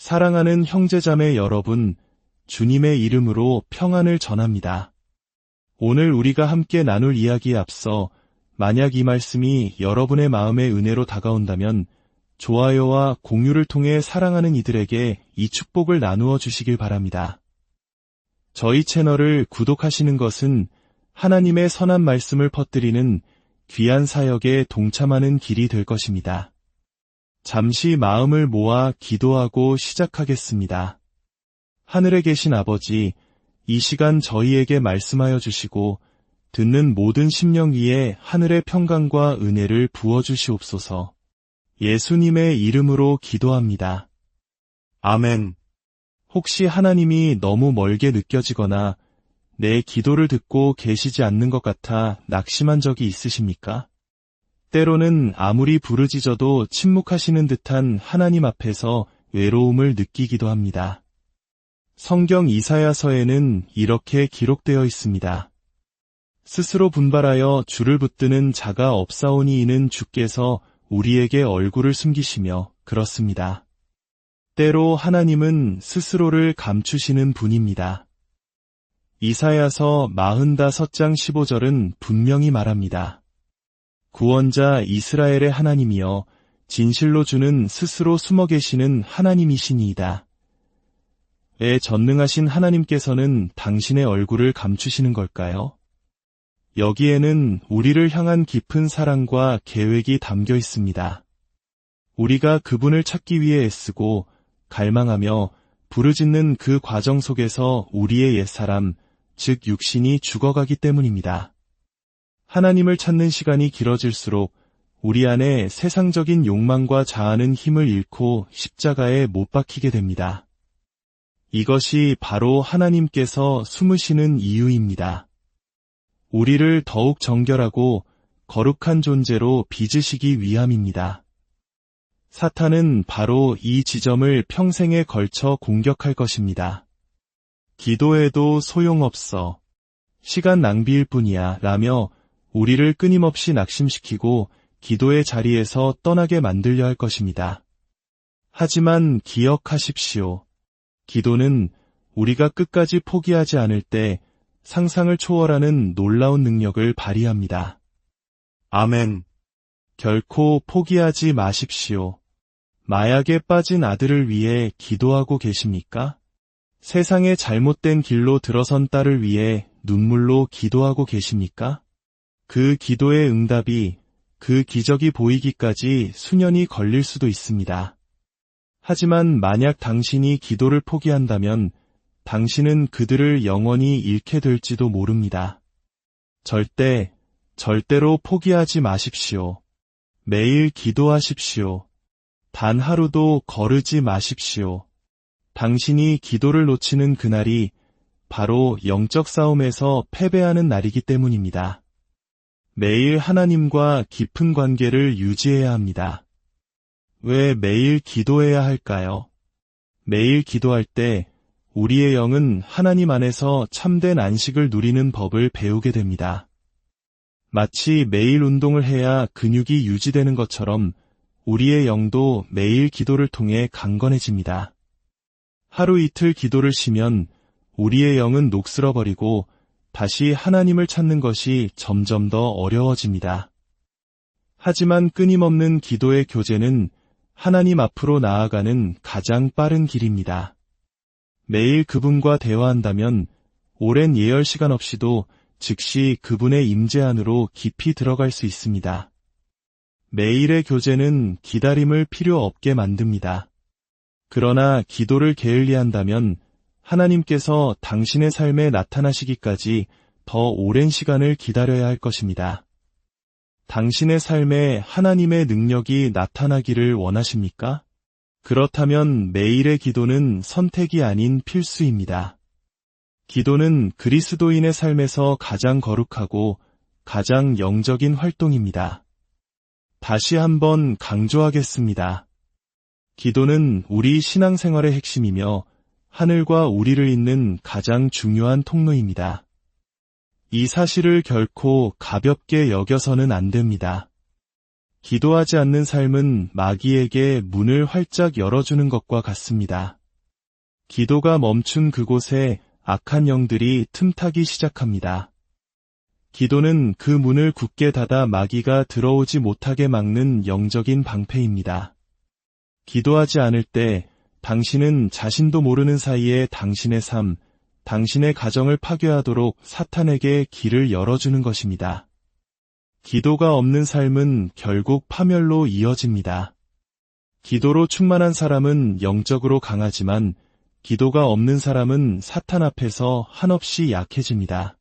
사랑하는 형제자매 여러분, 주님의 이름으로 평안을 전합니다. 오늘 우리가 함께 나눌 이야기에 앞서 만약 이 말씀이 여러분의 마음의 은혜로 다가온다면 좋아요와 공유를 통해 사랑하는 이들에게 이 축복을 나누어 주시길 바랍니다. 저희 채널을 구독하시는 것은 하나님의 선한 말씀을 퍼뜨리는 귀한 사역에 동참하는 길이 될 것입니다. 잠시 마음을 모아 기도하고 시작하겠습니다. 하늘에 계신 아버지, 이 시간 저희에게 말씀하여 주시고 듣는 모든 심령 위에 하늘의 평강과 은혜를 부어주시옵소서. 예수님의 이름으로 기도합니다. 아멘. 혹시 하나님이 너무 멀게 느껴지거나 내 기도를 듣고 계시지 않는 것 같아 낙심한 적이 있으십니까? 때로는 아무리 부르짖어도 침묵하시는 듯한 하나님 앞에서 외로움을 느끼기도 합니다. 성경 이사야서에는 이렇게 기록되어 있습니다. 스스로 분발하여 줄을 붙드는 자가 없사오니 이는 주께서 우리에게 얼굴을 숨기시며 그렇습니다. 때로 하나님은 스스로를 감추시는 분입니다. 이사야서 45장 15절은 분명히 말합니다. 구원자 이스라엘의 하나님이여 진실로 주는 스스로 숨어 계시는 하나님이시니이다. 왜 전능하신 하나님께서는 당신의 얼굴을 감추시는 걸까요? 여기에는 우리를 향한 깊은 사랑과 계획이 담겨 있습니다. 우리가 그분을 찾기 위해 애쓰고 갈망하며 부르짖는 그 과정 속에서 우리의 옛사람, 즉 육신이 죽어가기 때문입니다. 하나님을 찾는 시간이 길어질수록 우리 안에 세상적인 욕망과 자아는 힘을 잃고 십자가에 못 박히게 됩니다. 이것이 바로 하나님께서 숨으시는 이유입니다. 우리를 더욱 정결하고 거룩한 존재로 빚으시기 위함입니다. 사탄은 바로 이 지점을 평생에 걸쳐 공격할 것입니다. 기도해도 소용없어. 시간 낭비일 뿐이야 라며 우리를 끊임없이 낙심시키고 기도의 자리에서 떠나게 만들려 할 것입니다. 하지만 기억하십시오. 기도는 우리가 끝까지 포기하지 않을 때 상상을 초월하는 놀라운 능력을 발휘합니다. 아멘. 결코 포기하지 마십시오. 마약에 빠진 아들을 위해 기도하고 계십니까? 세상의 잘못된 길로 들어선 딸을 위해 눈물로 기도하고 계십니까? 그 기도의 응답이, 그 기적이 보이기까지 수년이 걸릴 수도 있습니다. 하지만 만약 당신이 기도를 포기한다면 당신은 그들을 영원히 잃게 될지도 모릅니다. 절대로 포기하지 마십시오. 매일 기도하십시오. 단 하루도 거르지 마십시오. 당신이 기도를 놓치는 그날이 바로 영적 싸움에서 패배하는 날이기 때문입니다. 매일 하나님과 깊은 관계를 유지해야 합니다. 왜 매일 기도해야 할까요? 매일 기도할 때 우리의 영은 하나님 안에서 참된 안식을 누리는 법을 배우게 됩니다. 마치 매일 운동을 해야 근육이 유지되는 것처럼 우리의 영도 매일 기도를 통해 강건해집니다. 하루 이틀 기도를 쉬면 우리의 영은 녹슬어버리고 다시 하나님을 찾는 것이 점점 더 어려워집니다. 하지만 끊임없는 기도의 교제는 하나님 앞으로 나아가는 가장 빠른 길입니다. 매일 그분과 대화한다면 오랜 예열 시간 없이도 즉시 그분의 임재 안으로 깊이 들어갈 수 있습니다. 매일의 교제는 기다림을 필요 없게 만듭니다. 그러나 기도를 게을리한다면 하나님께서 당신의 삶에 나타나시기까지 더 오랜 시간을 기다려야 할 것입니다. 당신의 삶에 하나님의 능력이 나타나기를 원하십니까? 그렇다면 매일의 기도는 선택이 아닌 필수입니다. 기도는 그리스도인의 삶에서 가장 거룩하고 가장 영적인 활동입니다. 다시 한번 강조하겠습니다. 기도는 우리 신앙생활의 핵심이며 하늘과 우리를 잇는 가장 중요한 통로입니다. 이 사실을 결코 가볍게 여겨서는 안 됩니다. 기도하지 않는 삶은 마귀에게 문을 활짝 열어주는 것과 같습니다. 기도가 멈춘 그곳에 악한 영들이 틈타기 시작합니다. 기도는 그 문을 굳게 닫아 마귀가 들어오지 못하게 막는 영적인 방패입니다. 기도하지 않을 때 당신은 자신도 모르는 사이에 당신의 삶, 당신의 가정을 파괴하도록 사탄에게 길을 열어주는 것입니다. 기도가 없는 삶은 결국 파멸로 이어집니다. 기도로 충만한 사람은 영적으로 강하지만 기도가 없는 사람은 사탄 앞에서 한없이 약해집니다.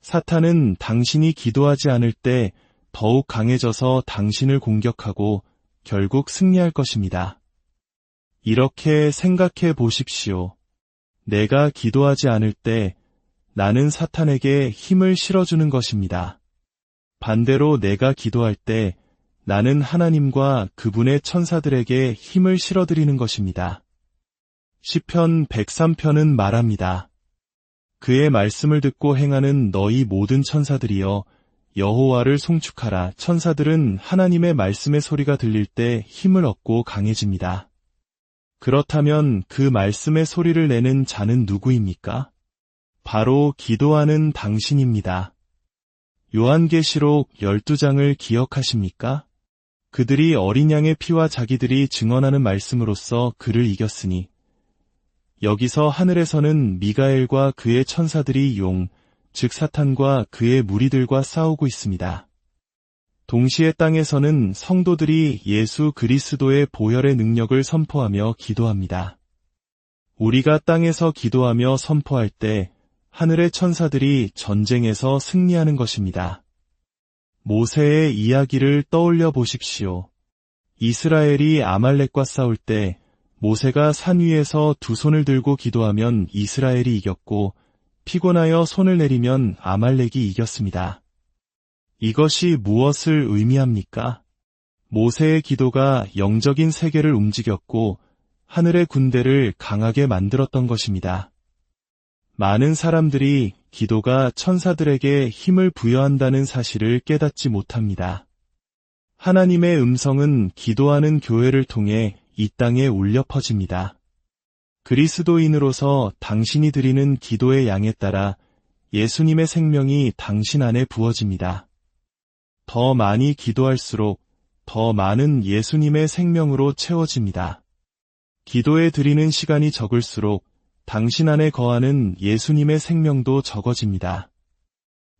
사탄은 당신이 기도하지 않을 때 더욱 강해져서 당신을 공격하고 결국 승리할 것입니다. 이렇게 생각해 보십시오. 내가 기도하지 않을 때 나는 사탄에게 힘을 실어주는 것입니다. 반대로 내가 기도할 때 나는 하나님과 그분의 천사들에게 힘을 실어드리는 것입니다. 시편 103편은 말합니다. 그의 말씀을 듣고 행하는 너희 모든 천사들이여 여호와를 송축하라. 천사들은 하나님의 말씀의 소리가 들릴 때 힘을 얻고 강해집니다. 그렇다면 그 말씀의 소리를 내는 자는 누구입니까? 바로 기도하는 당신입니다. 요한계시록 12장을 기억하십니까? 그들이 어린 양의 피와 자기들이 증언하는 말씀으로써 그를 이겼으니 여기서 하늘에서는 미가엘과 그의 천사들이 용, 즉 사탄과 그의 무리들과 싸우고 있습니다. 동시에 땅에서는 성도들이 예수 그리스도의 보혈의 능력을 선포하며 기도합니다. 우리가 땅에서 기도하며 선포할 때 하늘의 천사들이 전쟁에서 승리하는 것입니다. 모세의 이야기를 떠올려 보십시오. 이스라엘이 아말렉과 싸울 때 모세가 산 위에서 두 손을 들고 기도하면 이스라엘이 이겼고 피곤하여 손을 내리면 아말렉이 이겼습니다. 이것이 무엇을 의미합니까? 모세의 기도가 영적인 세계를 움직였고 하늘의 군대를 강하게 만들었던 것입니다. 많은 사람들이 기도가 천사들에게 힘을 부여한다는 사실을 깨닫지 못합니다. 하나님의 음성은 기도하는 교회를 통해 이 땅에 울려 퍼집니다. 그리스도인으로서 당신이 드리는 기도의 양에 따라 예수님의 생명이 당신 안에 부어집니다. 더 많이 기도할수록 더 많은 예수님의 생명으로 채워집니다. 기도에 드리는 시간이 적을수록 당신 안에 거하는 예수님의 생명도 적어집니다.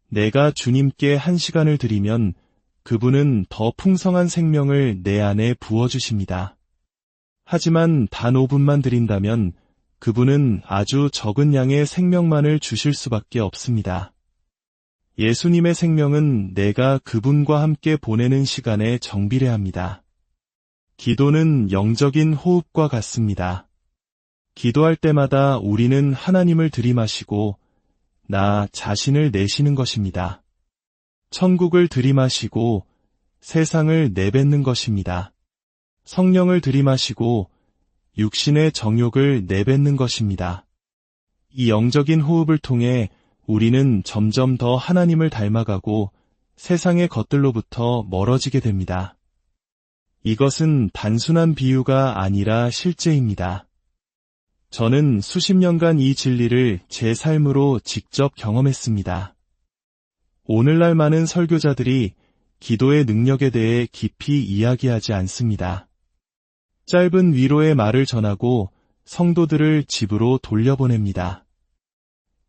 내가 주님께 한 시간을 드리면 그분은 더 풍성한 생명을 내 안에 부어주십니다. 하지만 단 5분만 드린다면 그분은 아주 적은 양의 생명만을 주실 수밖에 없습니다. 예수님의 생명은 내가 그분과 함께 보내는 시간에 정비례합니다. 기도는 영적인 호흡과 같습니다. 기도할 때마다 우리는 하나님을 들이마시고 나 자신을 내쉬는 것입니다. 천국을 들이마시고 세상을 내뱉는 것입니다. 성령을 들이마시고 육신의 정욕을 내뱉는 것입니다. 이 영적인 호흡을 통해 우리는 점점 더 하나님을 닮아가고 세상의 것들로부터 멀어지게 됩니다. 이것은 단순한 비유가 아니라 실제입니다. 저는 수십 년간 이 진리를 제 삶으로 직접 경험했습니다. 오늘날 많은 설교자들이 기도의 능력에 대해 깊이 이야기하지 않습니다. 짧은 위로의 말을 전하고 성도들을 집으로 돌려보냅니다.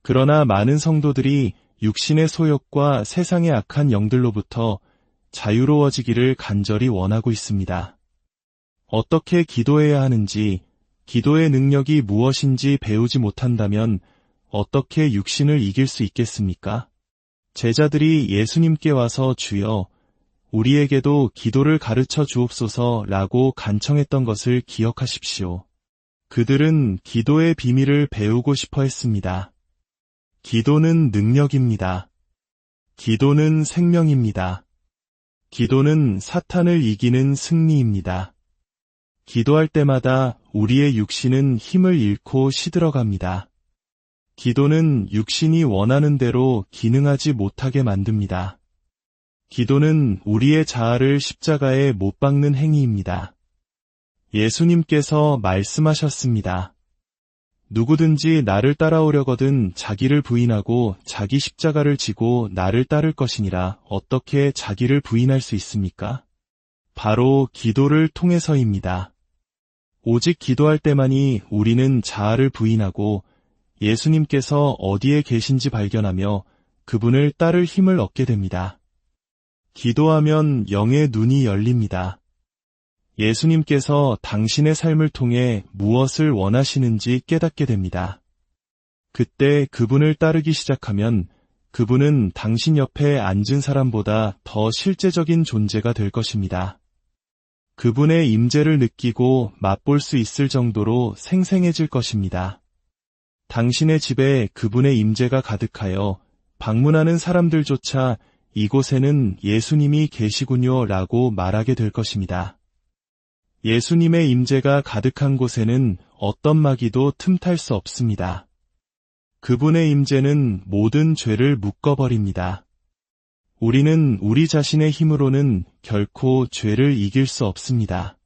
그러나 많은 성도들이 육신의 소욕과 세상의 악한 영들로부터 자유로워지기를 간절히 원하고 있습니다. 어떻게 기도해야 하는지, 기도의 능력이 무엇인지 배우지 못한다면 어떻게 육신을 이길 수 있겠습니까? 제자들이 예수님께 와서 주여, 우리에게도 기도를 가르쳐 주옵소서라고 간청했던 것을 기억하십시오. 그들은 기도의 비밀을 배우고 싶어 했습니다. 기도는 능력입니다. 기도는 생명입니다. 기도는 사탄을 이기는 승리입니다. 기도할 때마다 우리의 육신은 힘을 잃고 시들어갑니다. 기도는 육신이 원하는 대로 기능하지 못하게 만듭니다. 기도는 우리의 자아를 십자가에 못 박는 행위입니다. 예수님께서 말씀하셨습니다. 누구든지 나를 따라오려거든 자기를 부인하고 자기 십자가를 지고 나를 따를 것이니라. 어떻게 자기를 부인할 수 있습니까? 바로 기도를 통해서입니다. 오직 기도할 때만이 우리는 자아를 부인하고 예수님께서 어디에 계신지 발견하며 그분을 따를 힘을 얻게 됩니다. 기도하면 영의 눈이 열립니다. 예수님께서 당신의 삶을 통해 무엇을 원하시는지 깨닫게 됩니다. 그때 그분을 따르기 시작하면 그분은 당신 옆에 앉은 사람보다 더 실제적인 존재가 될 것입니다. 그분의 임재를 느끼고 맛볼 수 있을 정도로 생생해질 것입니다. 당신의 집에 그분의 임재가 가득하여 방문하는 사람들조차 이곳에는 예수님이 계시군요 라고 말하게 될 것입니다. 예수님의 임재가 가득한 곳에는 어떤 마귀도 틈탈 수 없습니다. 그분의 임재는 모든 죄를 묶어버립니다. 우리는 우리 자신의 힘으로는 결코 죄를 이길 수 없습니다.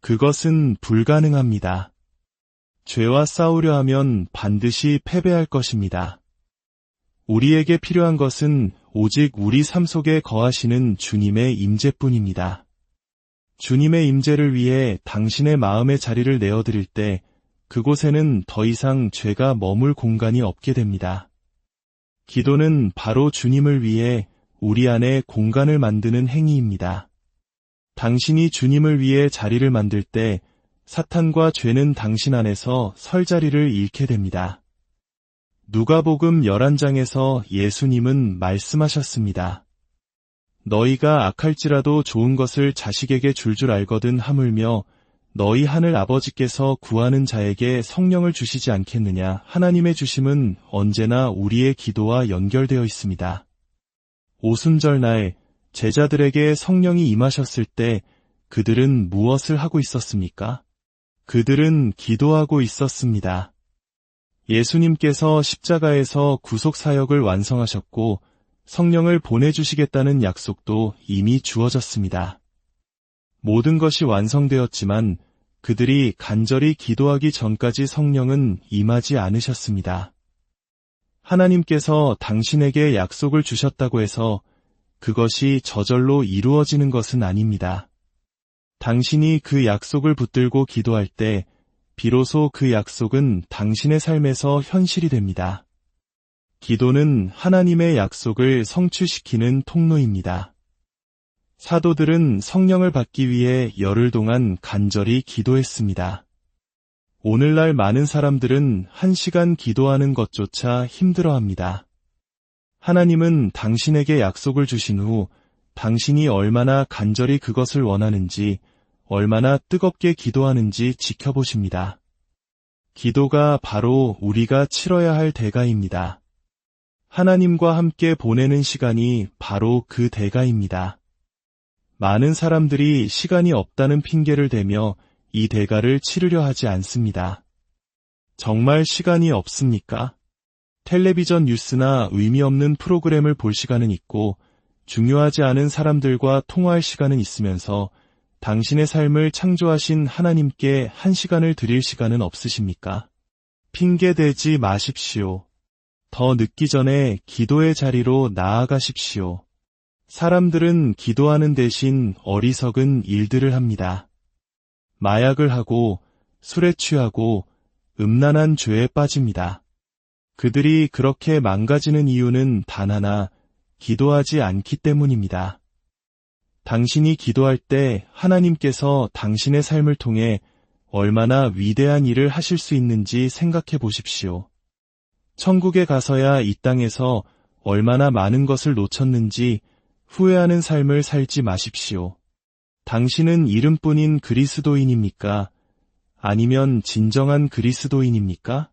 그것은 불가능합니다. 죄와 싸우려 하면 반드시 패배할 것입니다. 우리에게 필요한 것은 오직 우리 삶 속에 거하시는 주님의 임재뿐입니다. 주님의 임재를 위해 당신의 마음의 자리를 내어드릴 때 그곳에는 더 이상 죄가 머물 공간이 없게 됩니다. 기도는 바로 주님을 위해 우리 안에 공간을 만드는 행위입니다. 당신이 주님을 위해 자리를 만들 때 사탄과 죄는 당신 안에서 설 자리를 잃게 됩니다. 누가복음 11장에서 예수님은 말씀하셨습니다. 너희가 악할지라도 좋은 것을 자식에게 줄 알거든 하물며 너희 하늘 아버지께서 구하는 자에게 성령을 주시지 않겠느냐. 하나님의 주심은 언제나 우리의 기도와 연결되어 있습니다. 오순절날 제자들에게 성령이 임하셨을 때 그들은 무엇을 하고 있었습니까? 그들은 기도하고 있었습니다. 예수님께서 십자가에서 구속사역을 완성하셨고 성령을 보내주시겠다는 약속도 이미 주어졌습니다. 모든 것이 완성되었지만 그들이 간절히 기도하기 전까지 성령은 임하지 않으셨습니다. 하나님께서 당신에게 약속을 주셨다고 해서 그것이 저절로 이루어지는 것은 아닙니다. 당신이 그 약속을 붙들고 기도할 때 비로소 그 약속은 당신의 삶에서 현실이 됩니다. 기도는 하나님의 약속을 성취시키는 통로입니다. 사도들은 성령을 받기 위해 열흘 동안 간절히 기도했습니다. 오늘날 많은 사람들은 1시간 기도하는 것조차 힘들어합니다. 하나님은 당신에게 약속을 주신 후 당신이 얼마나 간절히 그것을 원하는지, 얼마나 뜨겁게 기도하는지 지켜보십니다. 기도가 바로 우리가 치러야 할 대가입니다. 하나님과 함께 보내는 시간이 바로 그 대가입니다. 많은 사람들이 시간이 없다는 핑계를 대며 이 대가를 치르려 하지 않습니다. 정말 시간이 없습니까? 텔레비전 뉴스나 의미 없는 프로그램을 볼 시간은 있고 중요하지 않은 사람들과 통화할 시간은 있으면서 당신의 삶을 창조하신 하나님께 1시간을 드릴 시간은 없으십니까? 핑계대지 마십시오. 더 늦기 전에 기도의 자리로 나아가십시오. 사람들은 기도하는 대신 어리석은 일들을 합니다. 마약을 하고 술에 취하고 음란한 죄에 빠집니다. 그들이 그렇게 망가지는 이유는 단 하나, 기도하지 않기 때문입니다. 당신이 기도할 때 하나님께서 당신의 삶을 통해 얼마나 위대한 일을 하실 수 있는지 생각해 보십시오. 천국에 가서야 이 땅에서 얼마나 많은 것을 놓쳤는지 후회하는 삶을 살지 마십시오. 당신은 이름뿐인 그리스도인입니까? 아니면 진정한 그리스도인입니까?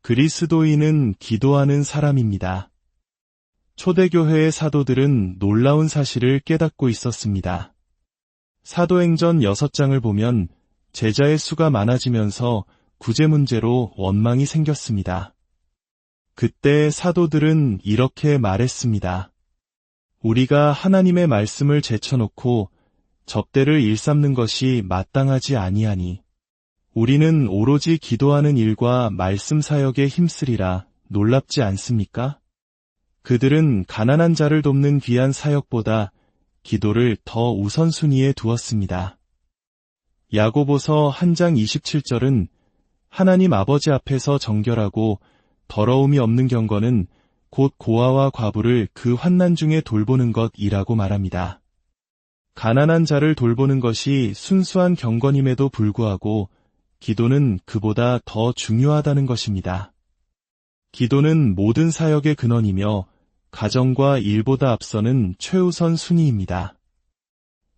그리스도인은 기도하는 사람입니다. 초대교회의 사도들은 놀라운 사실을 깨닫고 있었습니다. 사도행전 6장을 보면 제자의 수가 많아지면서 구제 문제로 원망이 생겼습니다. 그때 사도들은 이렇게 말했습니다. 우리가 하나님의 말씀을 제쳐놓고 접대를 일삼는 것이 마땅하지 아니하니 우리는 오로지 기도하는 일과 말씀 사역에 힘쓰리라 놀랍지 않습니까? 그들은 가난한 자를 돕는 귀한 사역보다 기도를 더 우선순위에 두었습니다. 야고보서 1장 27절은 하나님 아버지 앞에서 정결하고 더러움이 없는 경건은 곧 고아와 과부를 그 환난 중에 돌보는 것이라고 말합니다. 가난한 자를 돌보는 것이 순수한 경건임에도 불구하고 기도는 그보다 더 중요하다는 것입니다. 기도는 모든 사역의 근원이며 가정과 일보다 앞서는 최우선 순위입니다.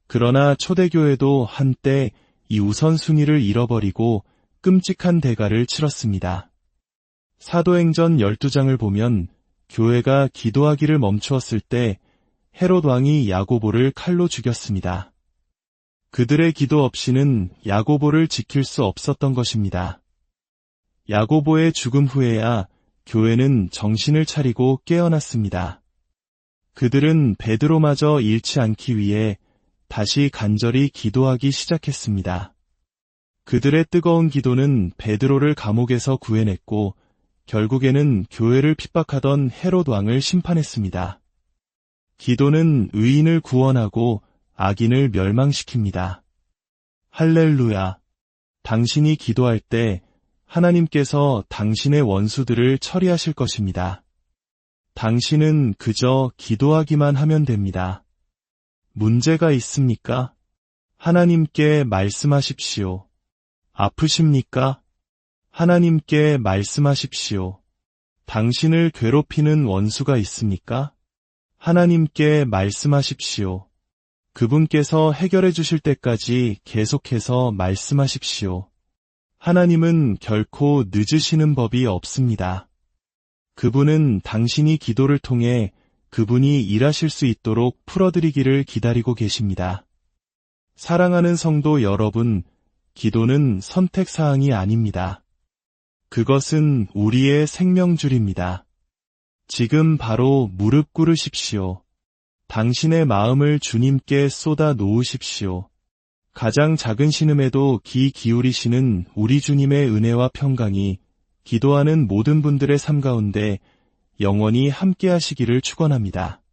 그러나 초대교회도 한때 이 우선순위를 잃어버리고 끔찍한 대가를 치렀습니다. 사도행전 12장을 보면 교회가 기도하기를 멈추었을 때 헤롯 왕이 야고보를 칼로 죽였습니다. 그들의 기도 없이는 야고보를 지킬 수 없었던 것입니다. 야고보의 죽음 후에야 교회는 정신을 차리고 깨어났습니다. 그들은 베드로마저 잃지 않기 위해 다시 간절히 기도하기 시작했습니다. 그들의 뜨거운 기도는 베드로를 감옥에서 구해냈고 결국에는 교회를 핍박하던 헤롯 왕을 심판했습니다. 기도는 의인을 구원하고 악인을 멸망시킵니다. 할렐루야! 당신이 기도할 때 하나님께서 당신의 원수들을 처리하실 것입니다. 당신은 그저 기도하기만 하면 됩니다. 문제가 있습니까? 하나님께 말씀하십시오. 아프십니까? 하나님께 말씀하십시오. 당신을 괴롭히는 원수가 있습니까? 하나님께 말씀하십시오. 그분께서 해결해 주실 때까지 계속해서 말씀하십시오. 하나님은 결코 늦으시는 법이 없습니다. 그분은 당신이 기도를 통해 그분이 일하실 수 있도록 풀어드리기를 기다리고 계십니다. 사랑하는 성도 여러분, 기도는 선택사항이 아닙니다. 그것은 우리의 생명줄입니다. 지금 바로 무릎 꿇으십시오. 당신의 마음을 주님께 쏟아 놓으십시오. 가장 작은 신음에도 귀 기울이시는 우리 주님의 은혜와 평강이 기도하는 모든 분들의 삶 가운데 영원히 함께 하시기를 축원합니다.